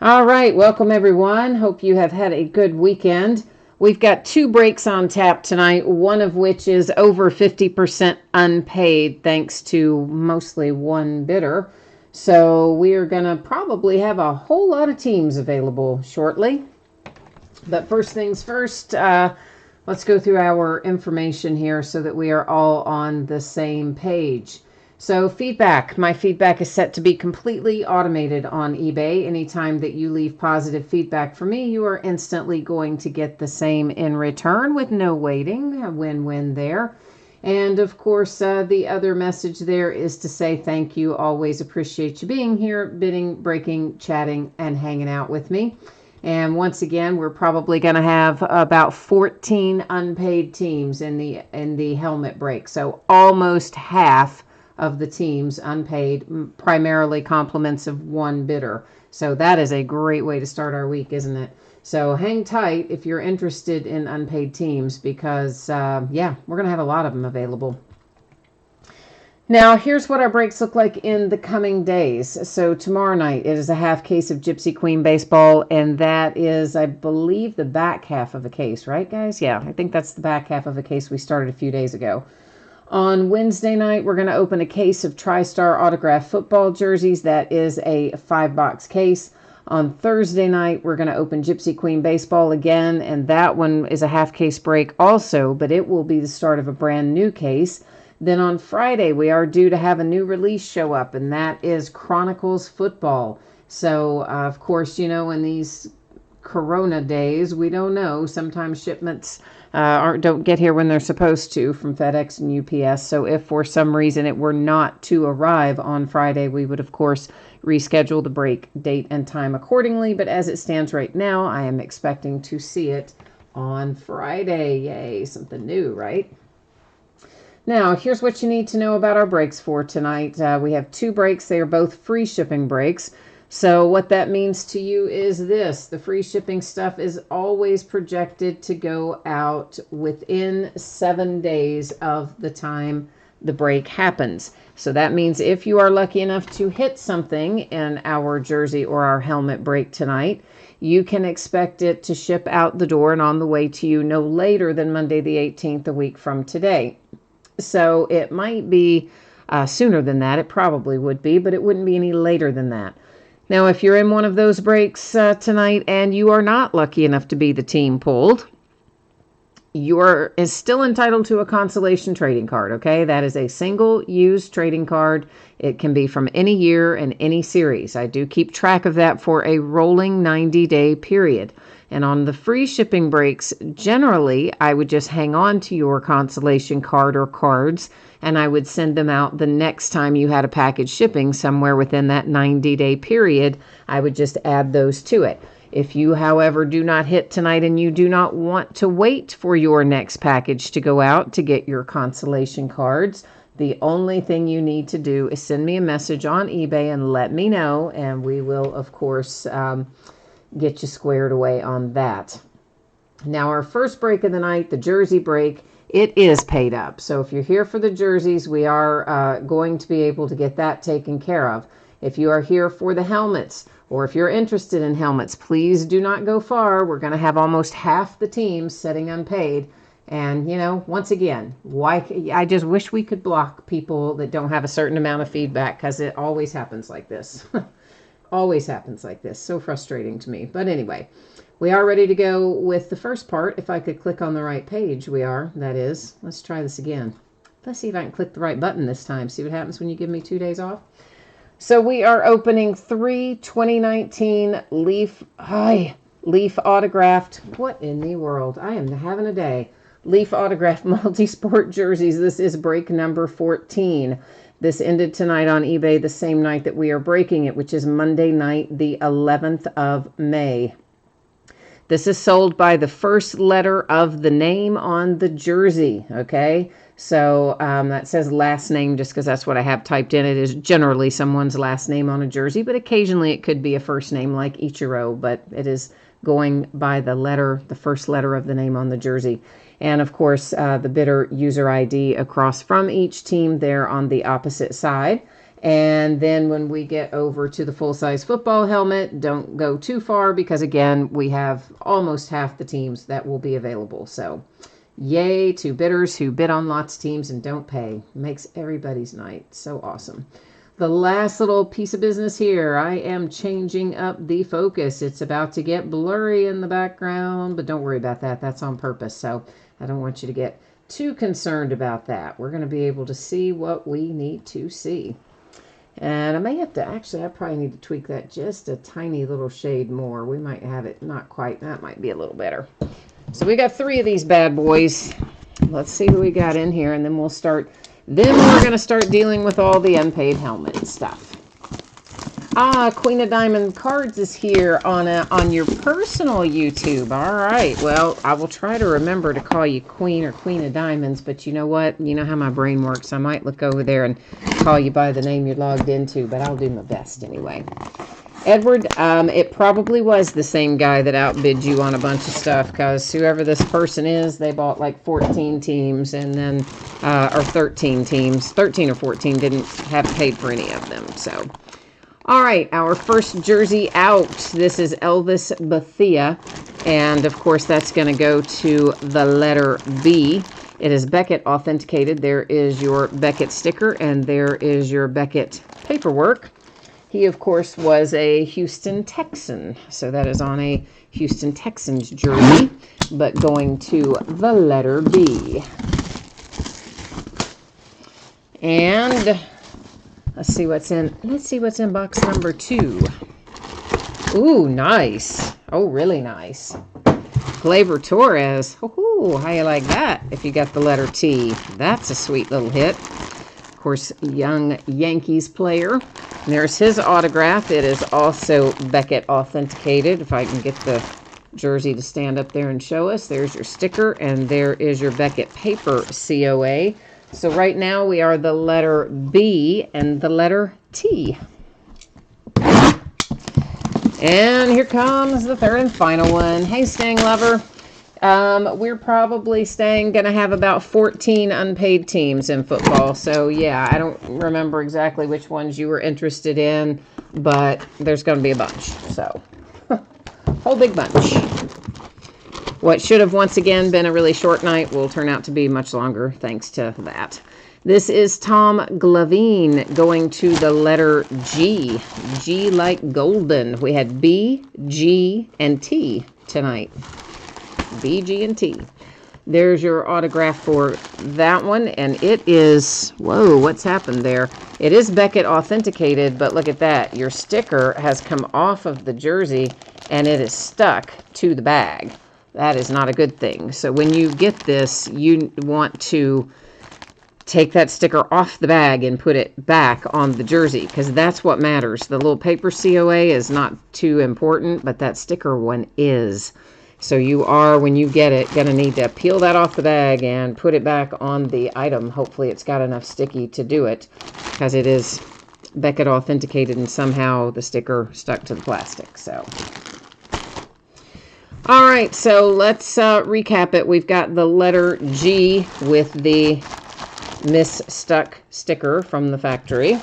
All right, welcome everyone. Hope you have had a good weekend. We've got two breaks on tap tonight, one of which is over 50% unpaid thanks to mostly one bidder. So we are going to probably have a whole lot of teams available shortly. But first things first, let's go through our information here so that we are all on the same page. So feedback. My feedback is set to be completely automated on eBay. Anytime that you leave positive feedback for me, you are instantly going to get the same in return with no waiting. A win-win there. And of course, the other message there is to say thank you. Always appreciate you being here, bidding, breaking, chatting, and hanging out with me. And once again, we're probably going to have about 14 unpaid teams in the helmet break. So almost half of the teams unpaid, primarily compliments of one bidder. So that is a great way to start our week, isn't it? So hang tight if you're interested in unpaid teams because, yeah, we're going to have a lot of them available. Now, here's what our breaks look like in the coming days. So tomorrow night, it is a half case of Gypsy Queen baseball, and that is, I believe, the back half of a case, right, guys? Yeah, I think that's the back half of a case we started a few days ago. On Wednesday night, we're going to open a case of TriStar autographed football jerseys. That is a 5-box case. On Thursday night, we're going to open Gypsy Queen baseball again, and that one is a half case break also, but it will be the start of a brand new case. Then on Friday, we are due to have a new release show up, and that is Chronicles football. So, of course, you know, in these Corona days, we don't know. Sometimes shipments don't get here when they're supposed to from FedEx and UPS. So if for some reason it were not to arrive on Friday, we would, of course, reschedule the break date and time accordingly. But as it stands right now, I am expecting to see it on Friday. Yay, something new, right? Now, here's what you need to know about our breaks for tonight. We have two breaks. They are both free shipping breaks. So what that means to you is this. The free shipping stuff is always projected to go out within 7 days of the time the break happens. So that means if you are lucky enough to hit something in our jersey or our helmet break tonight, you can expect it to ship out the door and on the way to you no later than Monday the 18th, a week from today. So it might be sooner than that. It probably would be, but it wouldn't be any later than that. Now, if you're in one of those breaks tonight and you are not lucky enough to be the team pulled, you are still entitled to a consolation trading card, okay? That is a single-use trading card. It can be from any year and any series. I do keep track of that for a rolling 90-day period. And on the free shipping breaks, generally, I would just hang on to your consolation card or cards, and I would send them out the next time you had a package shipping somewhere within that 90-day period. I would just add those to it. If you, however, do not hit tonight and you do not want to wait for your next package to go out to get your consolation cards, the only thing you need to do is send me a message on eBay and let me know, and we will, of course, get you squared away on that. Now, our first break of the night, the jersey break, it is paid up. So if you're here for the jerseys, we are going to be able to get that taken care of. If you are here for the helmets, or if you're interested in helmets, please do not go far. We're going to have almost half the teams setting unpaid. And, you know, once again, I just wish we could block people that don't have a certain amount of feedback, because it always happens like this. Always happens like this. So frustrating to me. But anyway, we are ready to go with the first part. If I could click on the right page, we are. That is. Let's try this again. Let's see if I can click the right button this time. See what happens when you give me 2 days off. So we are opening 3 2019 Leaf autographed. What in the world? I am having a day. Leaf autographed multi-sport jerseys. This is break number 14. This ended tonight on eBay the same night that we are breaking it, which is Monday night, the 11th of May. This is sold by the first letter of the name on the jersey, okay? So that says last name just because that's what I have typed in. It is generally someone's last name on a jersey, but occasionally it could be a first name like Ichiro, but it is going by the first letter of the name on the jersey. And of course, the bidder user ID across from each team there on the opposite side. And then when we get over to the full-size football helmet, don't go too far because, again, we have almost half the teams that will be available. So yay to bidders who bid on lots of teams and don't pay. Makes everybody's night. So awesome. The last little piece of business here, I am changing up the focus. It's about to get blurry in the background, but don't worry about that. That's on purpose. So I don't want you to get too concerned about that. We're going to be able to see what we need to see. And I may have to, actually, I probably need to tweak that just a tiny little shade more. We might have it not quite, that might be a little better. So we got 3 of these bad boys. Let's see who we got in here, and then we'll start. Then we're going to start dealing with all the unpaid helmet stuff. Queen of Diamond Cards is here on your personal YouTube. All right. Well, I will try to remember to call you Queen or Queen of Diamonds, but you know what? You know how my brain works. I might look over there and call you by the name you're logged into, but I'll do my best anyway. Edward, it probably was the same guy that outbid you on a bunch of stuff, because whoever this person is, they bought like 14 teams and then, or 13 teams. 13 or 14 didn't have paid for any of them, so. All right, our first jersey out. This is Elvis Bethea, and of course that's going to go to the letter B. It is Beckett authenticated. There is your Beckett sticker, and there is your Beckett paperwork. He, of course, was a Houston Texan, so that is on a Houston Texans jersey, but going to the letter B. And let's see what's in box number 2. Ooh, nice. Oh, really nice. Gleyber Torres. Ooh, how you like that if you got the letter T? That's a sweet little hit. Of course, young Yankees player. And there's his autograph. It is also Beckett authenticated. If I can get the jersey to stand up there and show us. There's your sticker, and there is your Beckett paper COA. So right now we are the letter B and the letter T. And here comes the third and final one. Hey, Stang Lover. We're probably going to have about 14 unpaid teams in football. So yeah, I don't remember exactly which ones you were interested in, but there's going to be a bunch. So whole big bunch. What should have once again been a really short night will turn out to be much longer thanks to that. This is Tom Glavine going to the letter G. G like golden. We had B, G, and T tonight. B, G, and T. There's your autograph for that one, and it is, whoa, what's happened there? It is Beckett authenticated, but look at that. Your sticker has come off of the jersey, and it is stuck to the bag. That is not a good thing. So when you get this, you want to take that sticker off the bag and put it back on the jersey, because that's what matters. The little paper COA is not too important, but that sticker one is. So you are, when you get it, going to need to peel that off the bag and put it back on the item. Hopefully it's got enough sticky to do it, because it is Beckett authenticated and somehow the sticker stuck to the plastic. So, all right, so let's recap it. We've got the letter G with the mis-stuck sticker from the factory.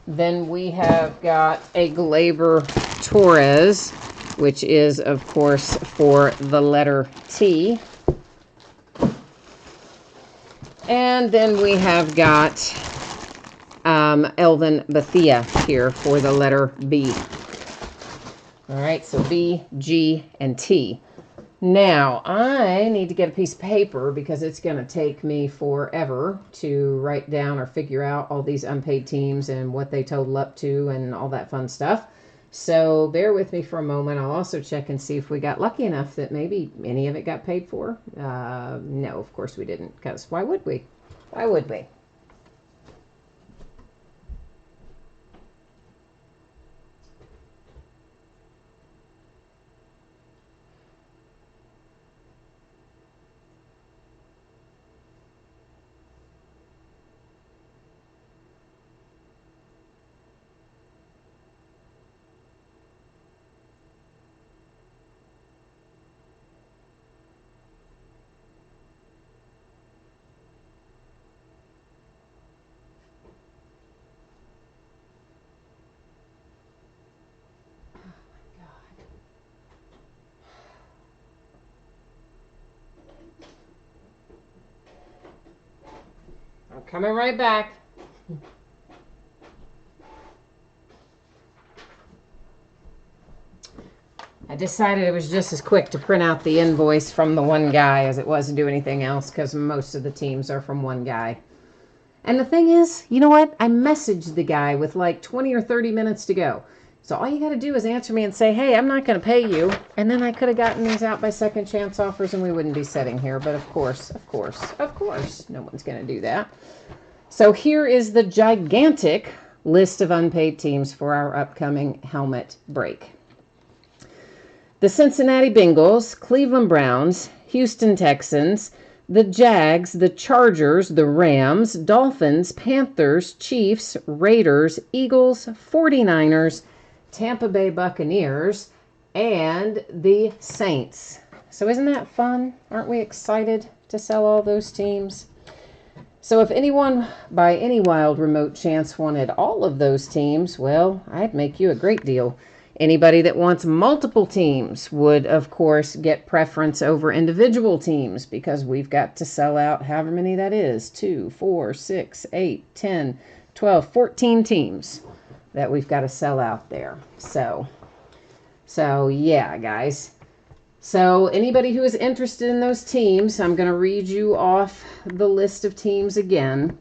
Then we have got a Gleyber Torres, which is, of course, for the letter T. And then we have got Elvin Bethea here for the letter B. All right, so B, G, and T. Now, I need to get a piece of paper because it's going to take me forever to write down or figure out all these unpaid teams and what they total up to and all that fun stuff. So bear with me for a moment. I'll also check and see if we got lucky enough that maybe any of it got paid for. No, of course we didn't, because why would we? Why would we? Coming right back. I decided it was just as quick to print out the invoice from the one guy as it was to do anything else because most of the teams are from one guy. And the thing is, you know what? I messaged the guy with like 20 or 30 minutes to go. So all you got to do is answer me and say, hey, I'm not going to pay you. And then I could have gotten these out by second chance offers and we wouldn't be sitting here. But of course, no one's going to do that. So here is the gigantic list of unpaid teams for our upcoming helmet break. The Cincinnati Bengals, Cleveland Browns, Houston Texans, the Jags, the Chargers, the Rams, Dolphins, Panthers, Chiefs, Raiders, Eagles, 49ers, Tampa Bay Buccaneers, and the Saints. So isn't that fun? Aren't we excited to sell all those teams? So if anyone by any wild remote chance wanted all of those teams, well, I'd make you a great deal. Anybody that wants multiple teams would, of course, get preference over individual teams because we've got to sell out however many that is, 2, 4, 6, 8, 10, 12, 14 teams that we've got to sell out there. So yeah, guys. So anybody who is interested in those teams, I'm going to read you off the list of teams again.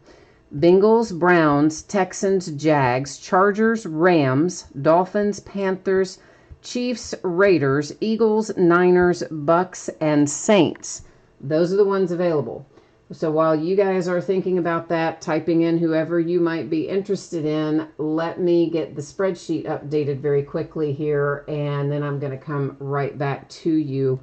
Bengals, Browns, Texans, Jags, Chargers, Rams, Dolphins, Panthers, Chiefs, Raiders, Eagles, Niners, Bucks, and Saints. Those are the ones available. So while you guys are thinking about that, typing in whoever you might be interested in, let me get the spreadsheet updated very quickly here, and then I'm going to come right back to you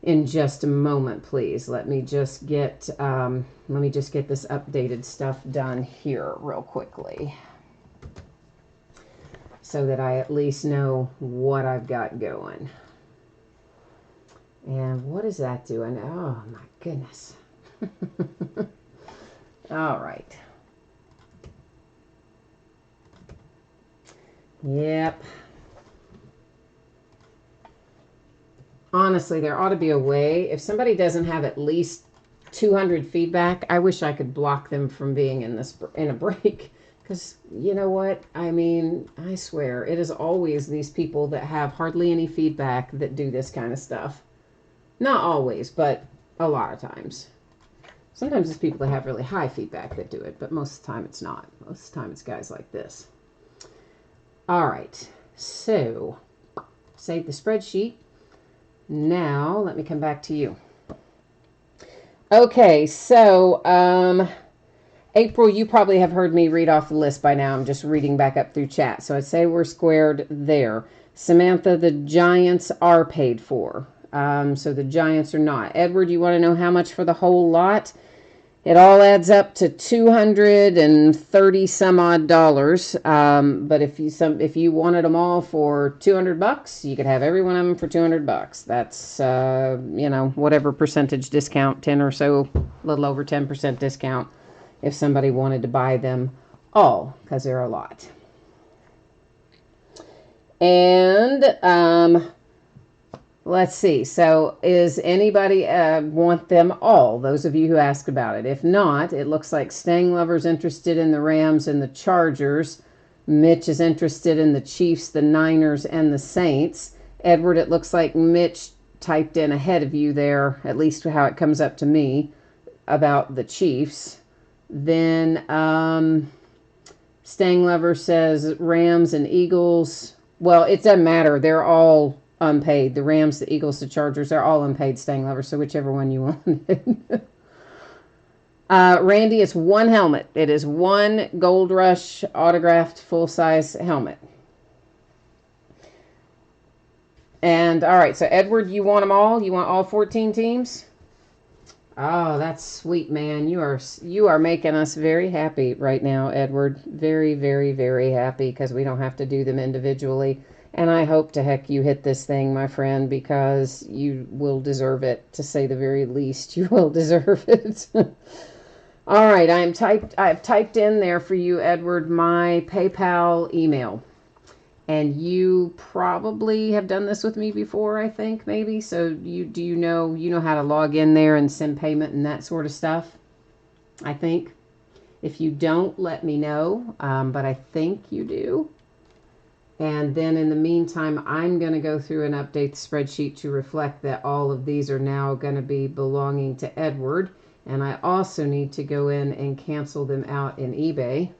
in just a moment, please. Let me just get this updated stuff done here real quickly so that I at least know what I've got going. And what is that doing? Oh my goodness. All right. Yep. Honestly, there ought to be a way. If somebody doesn't have at least 200 feedback, I wish I could block them from being in a break. Because you know what? I mean, I swear, it is always these people that have hardly any feedback that do this kind of stuff. Not always, but a lot of times. Sometimes it's people that have really high feedback that do it, but most of the time it's not. Most of the time it's guys like this. All right, so save the spreadsheet. Now, let me come back to you. Okay, so April, you probably have heard me read off the list by now. I'm just reading back up through chat. So I'd say we're squared there. Samantha, the Giants are paid for. So the Giants are not. Edward, you want to know how much for the whole lot? It all adds up to $230 some odd dollars. But if you wanted them all for $200, you could have every one of them for $200. That's whatever percentage discount, 10 or so, a little over 10% discount if somebody wanted to buy them all, because they're a lot. And let's see. So is anybody want them all? Those of you who asked about it. If not, it looks like Stang Lover's interested in the Rams and the Chargers. Mitch is interested in the Chiefs, the Niners, and the Saints. Edward, it looks like Mitch typed in ahead of you there, at least how it comes up to me, about the Chiefs. Then Stang Lover says Rams and Eagles. Well, it doesn't matter. They're all unpaid. The Rams, the Eagles, the Chargers, they're all unpaid, Stang Lover, so whichever one you want. Randy, it's one helmet. It is one Gold Rush autographed full-size helmet. And, all right, so Edward, you want them all? You want all 14 teams? Oh, that's sweet, man. You are making us very happy right now, Edward. Very, very, very happy because we don't have to do them individually. And I hope to heck you hit this thing, my friend, because you will deserve it, to say the very least. You will deserve it. All right, I have typed in there for you, Edward, my PayPal email. And you probably have done this with me before, I think, maybe. So you know how to log in there and send payment and that sort of stuff, I think. If you don't, let me know, but I think you do. And then in the meantime, I'm going to go through and update the spreadsheet to reflect that all of these are now going to be belonging to Edward. And I also need to go in and cancel them out in eBay.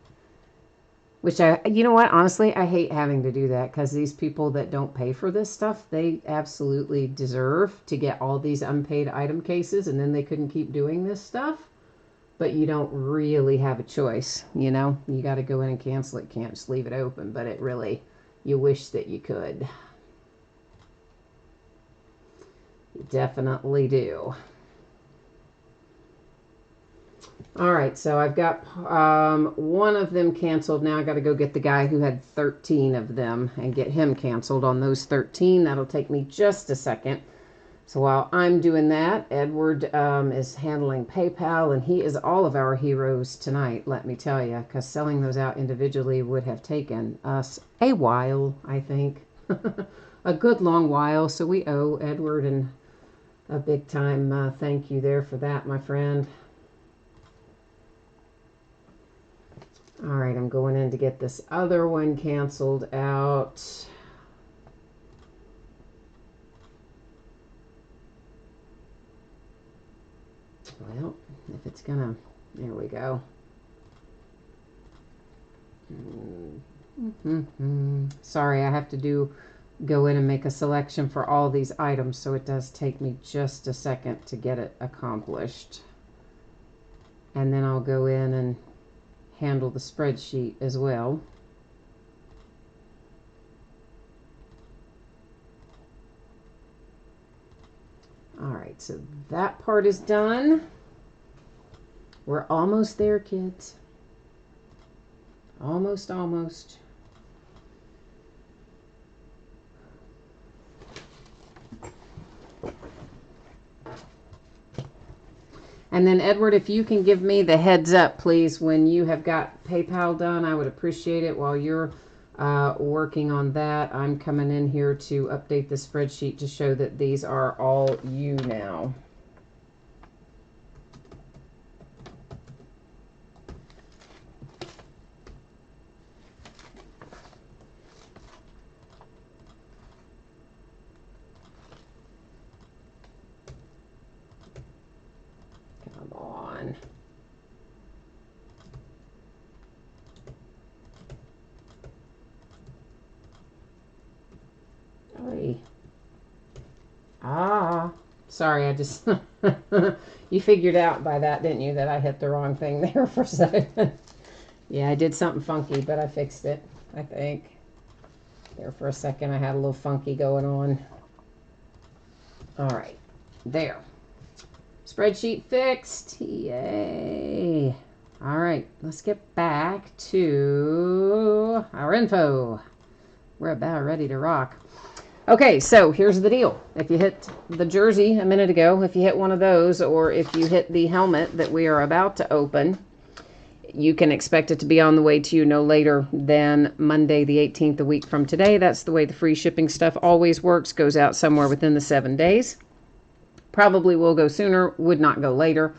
Which you know what, honestly, I hate having to do that because these people that don't pay for this stuff, they absolutely deserve to get all these unpaid item cases, and then they couldn't keep doing this stuff. But you don't really have a choice, you know? You got to go in and cancel it. Can't just leave it open, but it really, you wish that you could. You definitely do. All right, so I've got one of them canceled. Now I got to go get the guy who had 13 of them and get him canceled on those 13. That'll take me just a second. So while I'm doing that, Edward is handling PayPal, and he is all of our heroes tonight, let me tell you, because selling those out individually would have taken us a while, I think. A good long while, so we owe Edward a big time thank you there for that, my friend. All right, I'm going in to get this other one canceled out. Well, if it's gonna, there we go. Sorry, I have to go in and make a selection for all these items, so it does take me just a second to get it accomplished. And then I'll go in and handle the spreadsheet as well. All right, so that part is done. We're almost there, kids. Almost. And then, Edward, if you can give me the heads up, please, when you have got PayPal done, I would appreciate it. While you're working on that, I'm coming in here to update the spreadsheet to show that these are all you now. Come on. Oy. Sorry, I just you figured out by that, didn't you, that I hit the wrong thing there for a second. Yeah, I did something funky, but I fixed it, I think. There for a second, I had a little funky going on. All right, there. Spreadsheet fixed. Yay. All right, let's get back to our info. We're about ready to rock. Okay, so here's the deal. If you hit the jersey a minute ago, if you hit one of those, or if you hit the helmet that we are about to open, you can expect it to be on the way to you no later than Monday the 18th, a week from today. That's the way the free shipping stuff always works. Goes out somewhere within the 7 days. Probably will go sooner, would not go later.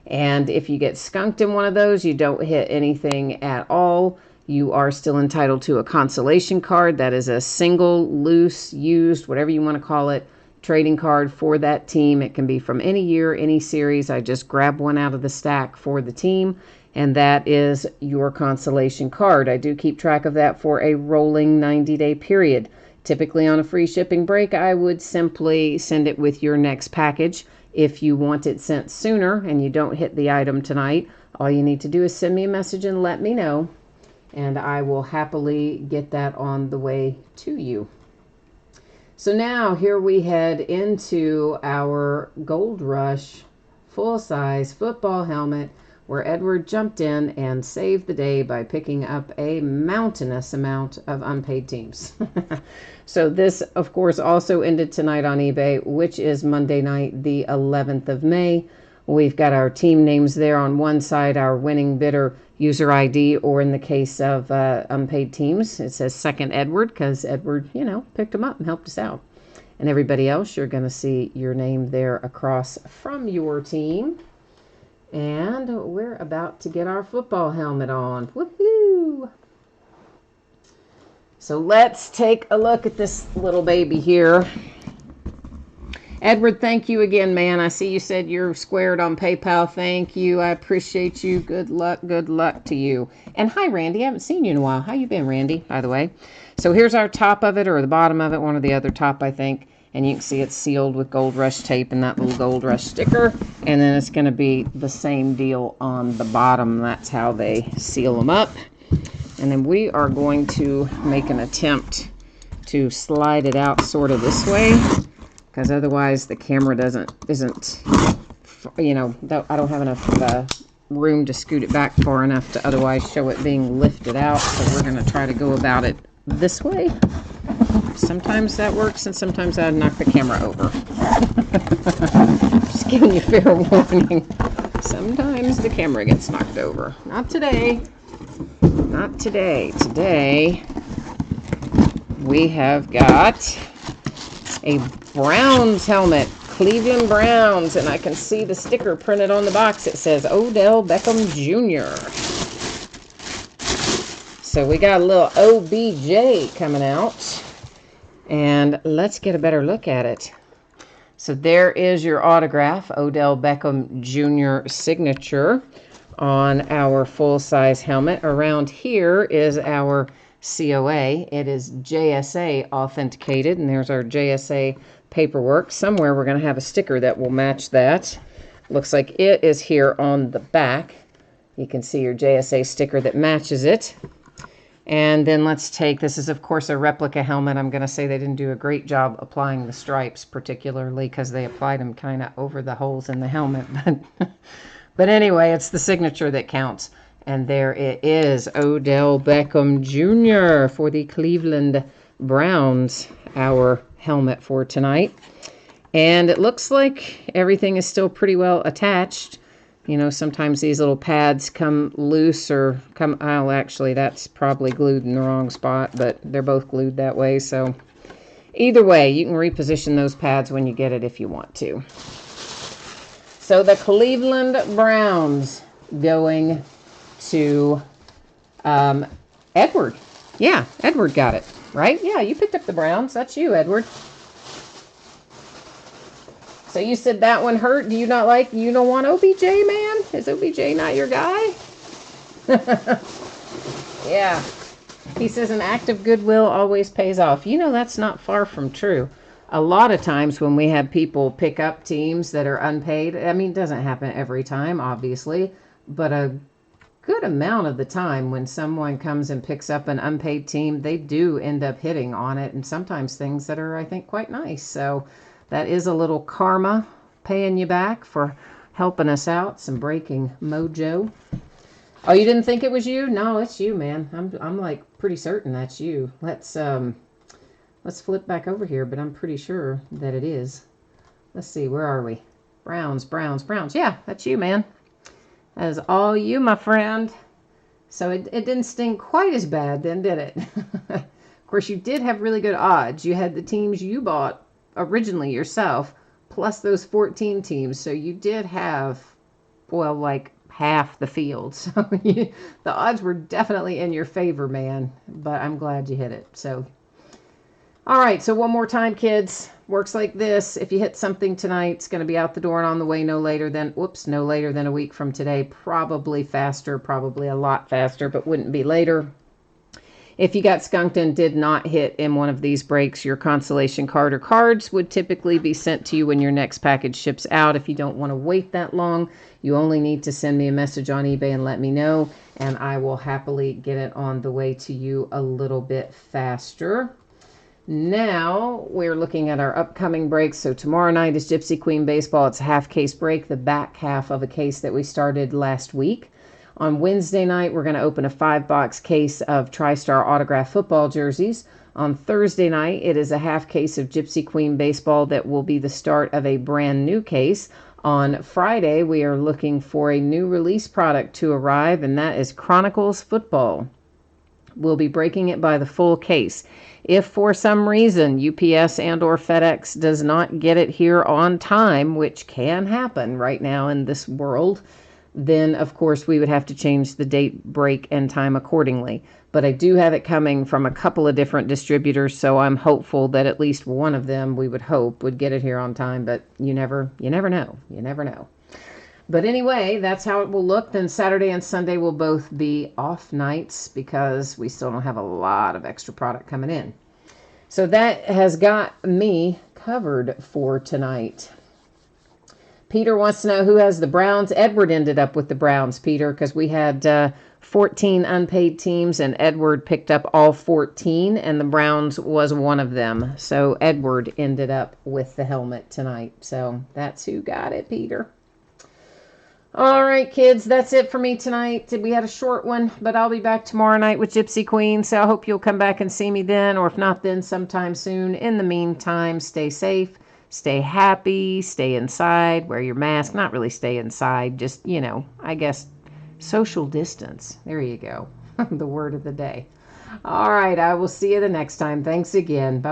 And if you get skunked in one of those, you don't hit anything at all. You are still entitled to a consolation card. That is a single, loose, used, whatever you want to call it, trading card for that team. It can be from any year, any series. I just grab one out of the stack for the team, and that is your consolation card. I do keep track of that for a rolling 90-day period. Typically on a free shipping break, I would simply send it with your next package. If you want it sent sooner and you don't hit the item tonight, all you need to do is send me a message and let me know, and I will happily get that on the way to you. So now here we head into our Gold Rush full-size football helmet, where Edward jumped in and saved the day by picking up a mountainous amount of unpaid teams. So this, of course, also ended tonight on eBay, which is Monday night, the 11th of May. We've got our team names there on one side, our winning bidder user ID, or in the case of unpaid teams, it says second Edward, because Edward, picked them up and helped us out. And everybody else, you're going to see your name there across from your team. And we're about to get our football helmet on. Woohoo! So let's take a look at this little baby here. Edward, thank you again, man. I see you said you're squared on PayPal. Thank you. I appreciate you. Good luck to you. And hi, Randy. I haven't seen you in a while. How you been, Randy, by the way? So here's our top of it, or the bottom of it, one or the other top, I think. And you can see it's sealed with Gold Rush tape and that little Gold Rush sticker. And then it's going to be the same deal on the bottom. That's how they seal them up. And then we are going to make an attempt to slide it out sort of this way, because otherwise the camera isn't, you know, I don't have enough room to scoot it back far enough to otherwise show it being lifted out. So we're going to try to go about it this way. Sometimes that works, and sometimes I knock the camera over. Just giving you fair warning. Sometimes the camera gets knocked over. Not today. Not today. Today we have got a Browns helmet, Cleveland Browns, and I can see the sticker printed on the box. It says Odell Beckham Jr. So we got a little OBJ coming out, and let's get a better look at it. So there is your autograph, Odell Beckham Jr. signature on our full-size helmet. Around here is our COA. It is JSA authenticated, and there's our JSA paperwork. Somewhere we're going to have a sticker that will match that. Looks like it is here on the back. You can see your JSA sticker that matches it. And then let's take, this is of course a replica helmet. I'm going to say they didn't do a great job applying the stripes, particularly because they applied them kind of over the holes in the helmet. But anyway, it's the signature that counts. And there it is, Odell Beckham Jr. for the Cleveland Browns, our helmet for tonight. And it looks like everything is still pretty well attached. You know, sometimes these little pads come loose or come, oh, actually, that's probably glued in the wrong spot, but they're both glued that way. So either way, you can reposition those pads when you get it if you want to. So the Cleveland Browns going to Edward. Yeah, Edward got it, right? Yeah, you picked up the Browns. That's you, Edward. So you said that one hurt. Do you not like, you don't want OBJ, man? Is OBJ not your guy? Yeah. He says an act of goodwill always pays off. You know, that's not far from true. A lot of times when we have people pick up teams that are unpaid, I mean, it doesn't happen every time, obviously, but a good amount of the time when someone comes and picks up an unpaid team, they do end up hitting on it, and sometimes things that are, I think, quite nice. So that is a little karma paying you back for helping us out. Some breaking mojo. Oh, you didn't think it was you? No, it's you, man. I'm like pretty certain that's you. Let's flip back over here, but I'm pretty sure that it is. Let's see, where are we? Browns. Yeah, that's you, man. That is all you, my friend. So it didn't sting quite as bad then, did it? Of course, you did have really good odds. You had the teams you bought originally yourself, plus those 14 teams. So you did have, well, like half the field. So the odds were definitely in your favor, man. But I'm glad you hit it. So, all right. So one more time, kids. Works like this. If you hit something tonight, it's going to be out the door and on the way no later than a week from today. Probably faster, probably a lot faster, but wouldn't be later. If you got skunked and did not hit in one of these breaks, your consolation card or cards would typically be sent to you when your next package ships out. If you don't want to wait that long, you only need to send me a message on eBay and let me know, and I will happily get it on the way to you a little bit faster. Now we're looking at our upcoming breaks. So tomorrow night is Gypsy Queen Baseball. It's a half case break, the back half of a case that we started last week. On Wednesday night, we're going to open a 5-box case of TriStar autographed football jerseys. On Thursday night, it is a half case of Gypsy Queen Baseball that will be the start of a brand new case. On Friday, we are looking for a new release product to arrive, and that is Chronicles Football. We'll be breaking it by the full case. If for some reason UPS and or FedEx does not get it here on time, which can happen right now in this world, then of course we would have to change the date, break, and time accordingly. But I do have it coming from a couple of different distributors, so I'm hopeful that at least one of them, we would hope, would get it here on time. But you never know. You never know. But anyway, that's how it will look. Then Saturday and Sunday will both be off nights because we still don't have a lot of extra product coming in. So that has got me covered for tonight. Peter wants to know who has the Browns. Edward ended up with the Browns, Peter, because we had 14 unpaid teams, and Edward picked up all 14, and the Browns was one of them. So Edward ended up with the helmet tonight. So that's who got it, Peter. All right, kids, that's it for me tonight. We had a short one, but I'll be back tomorrow night with Gypsy Queen, so I hope you'll come back and see me then, or if not then, sometime soon. In the meantime, stay safe, stay happy, stay inside, wear your mask. Not really stay inside, just, I guess social distance. There you go. The word of the day. All right, I will see you the next time. Thanks again. Bye-bye.